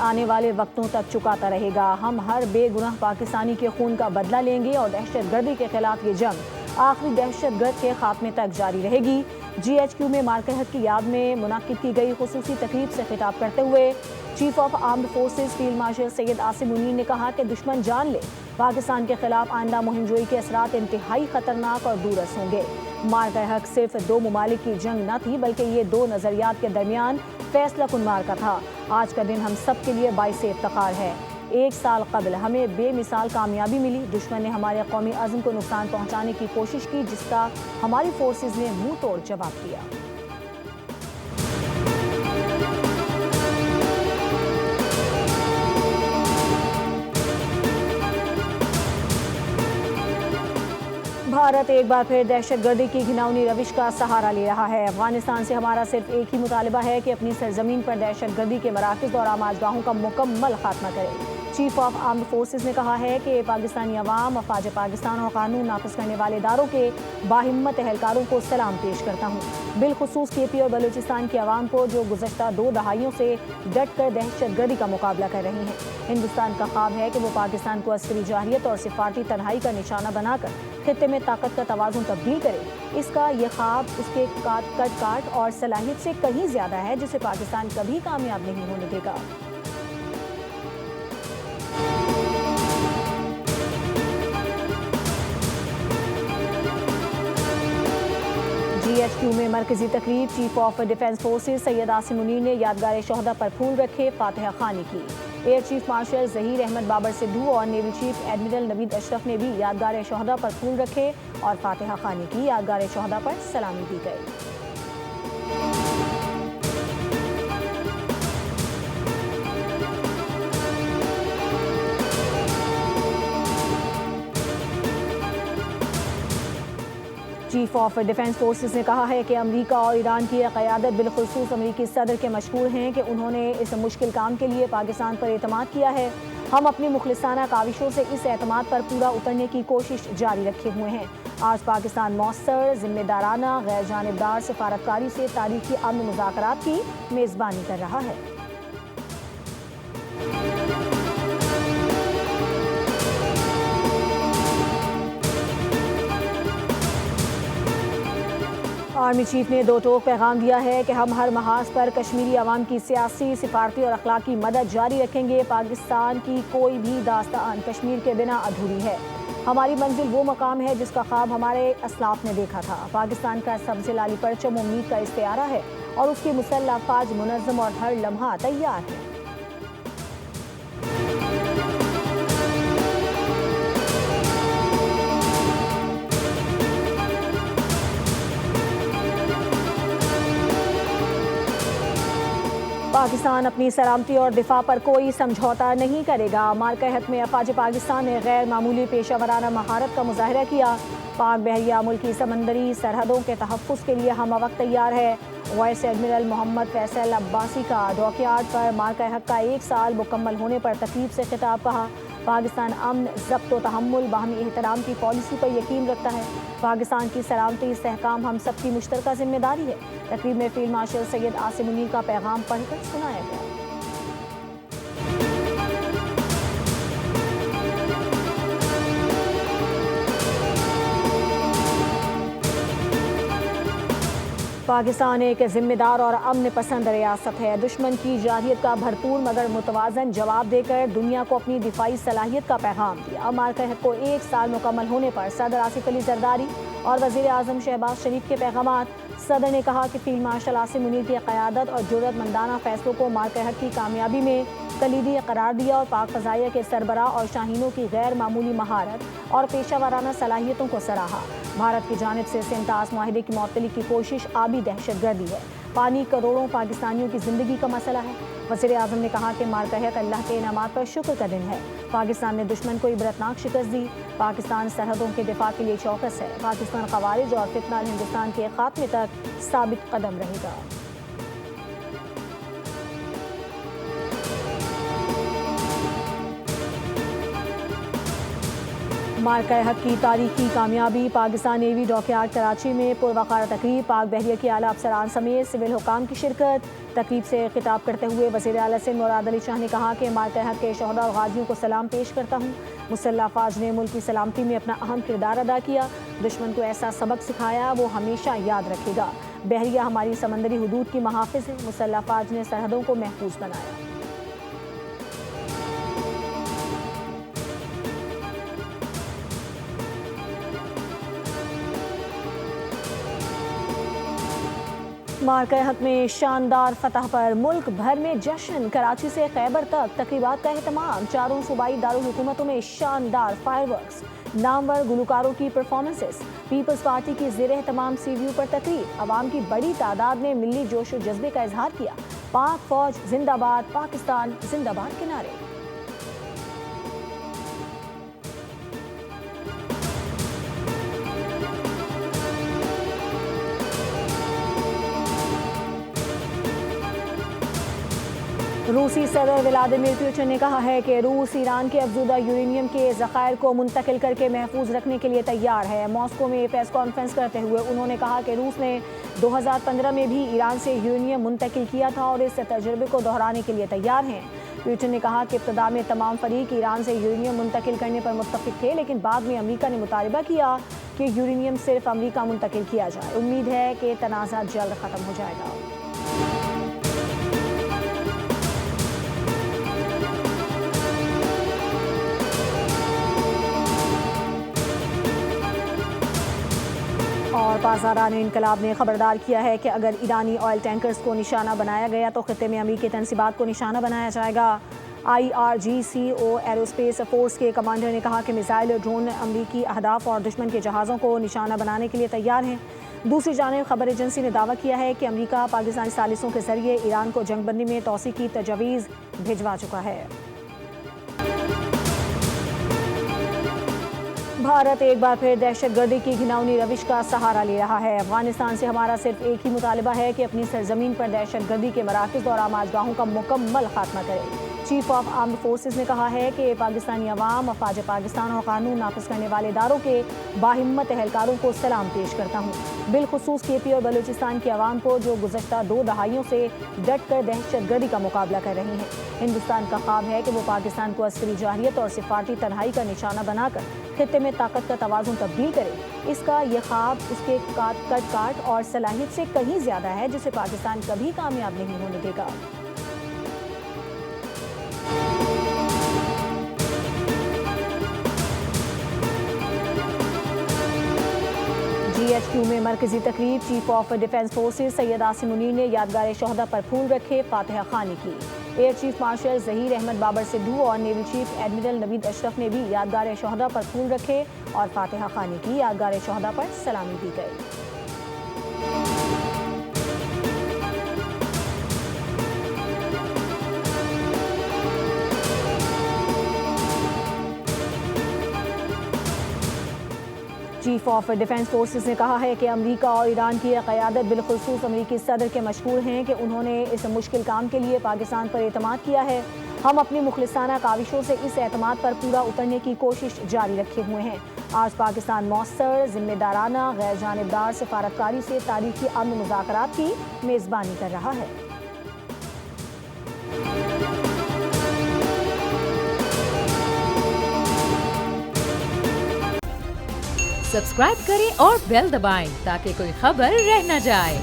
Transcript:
آنے والے وقتوں تک چکاتا رہے گا۔ ہم ہر بے گناہ پاکستانی کے خون کا بدلہ لیں گے اور دہشت گردی کے خلاف یہ جنگ آخری دہشت گرد کے خاتمے تک جاری رہے گی۔ GHQ میں مارکہ حق کی یاد میں منعقد کی گئی خصوصی تقریب سے خطاب کرتے ہوئے chief of armed forces field marshal Syed Asim Munir نے کہا کہ دشمن جان لے پاکستان کے خلاف آئندہ مہم جوئی کے اثرات انتہائی خطرناک اور دوررس ہوں گے۔ مارکہ حق صرف دو ممالک کی جنگ نہ تھی بلکہ یہ دو نظریات کے درمیان فیصلہ کن مارکہ تھا۔ آج کا دن ہم سب کے لیے باعث افتخار ہے۔ 1 سال قبل ہمیں بے مثال کامیابی ملی۔ دشمن نے ہمارے قومی عزم کو نقصان پہنچانے کی کوشش کی جس کا ہماری فورسز نے منہ توڑ جواب دیا۔ بھارت ایک بار پھر دہشت گردی کی گھناؤنی روش کا سہارا لے رہا ہے۔ افغانستان سے ہمارا صرف ایک ہی مطالبہ ہے کہ اپنی سرزمین پر دہشت گردی کے مراکز اور آماجگاہوں کا مکمل خاتمہ کرے۔ چیف آف آرمڈ فورسز نے کہا ہے کہ پاکستانی عوام، افواج پاکستان اور قانون نافذ کرنے والے اداروں کے باہمت اہلکاروں کو سلام پیش کرتا ہوں، بالخصوص KP اور بلوچستان کی عوام کو جو گزشتہ 2 دہائیوں سے ڈٹ کر دہشت گردی کا مقابلہ کر رہی ہیں۔ ہندوستان کا خواب ہے کہ وہ پاکستان کو عسکری جارحیت اور سفارتی تنہائی کا نشانہ بنا کر خطے میں طاقت کا توازن تبدیل کرے۔ اس کا یہ خواب اس کے کاٹ اور صلاحیت سے کہیں زیادہ ہے جسے پاکستان کبھی کامیاب نہیں ہونے دے گا۔ GHQ میں مرکزی تقریب chief of defence forces Syed Asim Munir نے یادگار شہداء پر پھول رکھے، فاتحہ خوانی کی۔ Air chief marshal Zaheer Ahmed Babar Sidhu اور navy chief admiral Naveed Ashraf نے بھی یادگار شہداء پر پھول رکھے اور فاتحہ خوانی کی۔ یادگار شہداء پر سلامی دی گئی۔ چیف آف ڈیفنس فورسز نے کہا ہے کہ امریکہ اور ایران کی قیادت بالخصوص امریکی صدر کے مشکور ہیں کہ انہوں نے اس مشکل کام کے لیے پاکستان پر اعتماد کیا ہے۔ ہم اپنی مخلصانہ کاوشوں سے اس اعتماد پر پورا اترنے کی کوشش جاری رکھے ہوئے ہیں۔ آج پاکستان مؤثر، ذمہ دارانہ، غیر جانبدار سفارتکاری سے تاریخی امن مذاکرات کی میزبانی کر رہا ہے۔ آرمی چیف نے 2 ٹوک پیغام دیا ہے کہ ہم ہر محاذ پر کشمیری عوام کی سیاسی، سفارتی اور اخلاقی مدد جاری رکھیں گے۔ پاکستان کی کوئی بھی داستان کشمیر کے بنا ادھوری ہے۔ ہماری منزل وہ مقام ہے جس کا خواب ہمارے اسلاف نے دیکھا تھا۔ پاکستان کا سبز لالی پرچم امید کا استعارہ ہے اور اس کی مسلح افواج منظم اور ہر لمحہ تیار ہے۔ پاکستان اپنی سلامتی اور دفاع پر کوئی سمجھوتا نہیں کرے گا۔ مارکہ حق میں افواج پاکستان نے غیر معمولی پیشہ ورانہ مہارت کا مظاہرہ کیا۔ پاک بحریہ ملکی سمندری سرحدوں کے تحفظ کے لیے ہم وقت تیار ہے۔ وائس ایڈمرل محمد فیصل عباسی کا ڈاک یارڈ پر مارکہ حق کا 1 سال مکمل ہونے پر تقریب سے خطاب۔ کہا پاکستان امن، ضبط و تحمل، باہمی احترام کی پالیسی پر یقین رکھتا ہے۔ پاکستان کی سلامتی استحکام ہم سب کی مشترکہ ذمہ داری ہے۔ تقریب میں فیلڈ مارشل سید عاصم منیر کا پیغام پڑھ کر سنایا گیا۔ پاکستان ایک ذمہ دار اور امن پسند ریاست ہے۔ دشمن کی جارحیت کا بھرپور مگر متوازن جواب دے کر دنیا کو اپنی دفاعی صلاحیت کا پیغام دیا۔ مارکہ حق کو 1 سال مکمل ہونے پر صدر آصف علی زرداری اور وزیر اعظم شہباز شریف کے پیغامات۔ صدر نے کہا کہ فیلڈ مارشل عاصم منیر کی قیادت اور جرأت مندانہ فیصلوں کو مارکہ حق کی کامیابی میں کلیدی قرار دیا اور پاک فضائیہ کے سربراہ اور شاہینوں کی غیر معمولی مہارت اور پیشہ ورانہ صلاحیتوں کو سراہا۔ بھارت کی جانب سے سمتاز معاہدے کی معطلی کی کوشش آبی دہشت گردی ہے۔ پانی کروڑوں پاکستانیوں کی زندگی کا مسئلہ ہے۔ وزیر اعظم نے کہا کہ مارکہ حق اللہ کے انعامات پر شکر کا دن ہے۔ پاکستان نے دشمن کو عبرتناک شکست دی۔ پاکستان سرحدوں کے دفاع کے لیے چوکس ہے۔ پاکستان خوارج اور فتنہ ہندوستان کے خاتمے تک ثابت قدم رہے گا۔ مارکہ حق کی تاریخی کامیابی۔ پاکستان نیوی ڈاک یارڈ کراچی میں پروقار تقریب، پاک بحریہ کے اعلیٰ افسران سمیت سول حکام کی شرکت۔ تقریب سے خطاب کرتے ہوئے وزیر اعلیٰ سندھ مراد علی شاہ نے کہا کہ مارکہ حق کے شہداء اور غازیوں کو سلام پیش کرتا ہوں۔ مسلح افواج نے ملک کی سلامتی میں اپنا اہم کردار ادا کیا، دشمن کو ایسا سبق سکھایا وہ ہمیشہ یاد رکھے گا۔ بحریہ ہماری سمندری حدود کی محافظ ہے، مسلح افواج نے سرحدوں کو محفوظ بنایا۔ مارکہ حق میں شاندار فتح پر ملک بھر میں جشن، کراچی سے خیبر تک تقریبات کا اہتمام، چاروں صوبائی دارالحکومتوں میں شاندار فائر ورکس، نامور گلوکاروں کی پرفارمنسز، پیپلز پارٹی کی زیر اہتمام سی ویو پر تقریب، عوام کی بڑی تعداد نے ملی جوش و جذبے کا اظہار کیا، پاک فوج زندہ باد، پاکستان زندہ باد کے نعرے۔ روسی صدر ولادیمیر پوٹن نے کہا ہے کہ روس ایران کے افزودہ یورینیم کے ذخائر کو منتقل کر کے محفوظ رکھنے کے لیے تیار ہے۔ ماسکو میں پریس کانفرنس کرتے ہوئے انہوں نے کہا کہ روس نے 2015 میں بھی ایران سے یورینیم منتقل کیا تھا اور اس تجربے کو دہرانے کے لیے تیار ہیں۔ پوٹن نے کہا کہ ابتدا میں تمام فریق ایران سے یورینیم منتقل کرنے پر متفق تھے، لیکن بعد میں امریکہ نے مطالبہ کیا کہ یورینیم صرف امریکہ منتقل کیا جائے۔ امید ہے کہ تنازع جلد ختم ہو جائے گا۔ اور بازاران انقلاب نے خبردار کیا ہے کہ اگر ایرانی آئل ٹینکرز کو نشانہ بنایا گیا تو خطے میں امریکی تنصیبات کو نشانہ بنایا جائے گا۔ IRGCO ایروسپیس فورس کے کمانڈر نے کہا کہ میزائل اور ڈرون امریکی اہداف اور دشمن کے جہازوں کو نشانہ بنانے کے لیے تیار ہیں۔ دوسری جانب خبر ایجنسی نے دعویٰ کیا ہے کہ امریکہ پاکستانی ثالثوں کے ذریعے ایران کو جنگ بندی میں توسیع کی تجاویز بھجوا چکا ہے۔ بھارت ایک بار پھر دہشت گردی کی گھناؤنی روش کا سہارا لے رہا ہے۔ افغانستان سے ہمارا صرف ایک ہی مطالبہ ہے کہ اپنی سرزمین پر دہشت گردی کے مراکز اور آماجگاہوں کا مکمل خاتمہ کرے۔ چیف آف آرمڈ فورسز نے کہا ہے کہ پاکستانی عوام، افواج پاکستان اور قانون نافذ کرنے والے اداروں کے باہمت اہلکاروں کو سلام پیش کرتا ہوں، بالخصوص KP اور بلوچستان کی عوام کو جو گزشتہ 2 دہائیوں سے ڈٹ کر دہشت گردی کا مقابلہ کر رہی ہیں۔ ہندوستان کا خواب ہے کہ وہ پاکستان کو عسکری جارحیت اور سفارتی تنہائی کا نشانہ بنا کر خطے میں طاقت کا توازن تبدیل کرے۔ اس کا یہ خواب اس کے کاٹ اور صلاحیت سے کہیں زیادہ ہے، جسے پاکستان کبھی کامیاب نہیں ہونے دے گا۔ GHQ میں مرکزی تقریب، chief of defence forces Syed Asim Munir نے یادگار شہداء پر پھول رکھے، فاتحہ خوانی کی۔ Air chief marshal Zaheer Ahmed Babar Sidhu اور naval chief admiral Naveed Ashraf نے بھی یادگار شہداء پر پھول رکھے اور فاتحہ خوانی کی۔ یادگار شہداء پر سلامی دی گئی۔ چیف آف ڈیفنس فورسز نے کہا ہے کہ امریکہ اور ایران کی قیادت، بالخصوص امریکی صدر کے مشکور ہیں کہ انہوں نے اس مشکل کام کے لیے پاکستان پر اعتماد کیا ہے۔ ہم اپنی مخلصانہ کاوشوں سے اس اعتماد پر پورا اترنے کی کوشش جاری رکھے ہوئے ہیں۔ آج پاکستان مؤثر، ذمہ دارانہ، غیر جانبدار سفارتکاری سے تاریخی امن مذاکرات کی میزبانی کر رہا ہے۔ سبسکرائب کریں اور بیل دبائیں تاکہ کوئی خبر رہ نہ جائے۔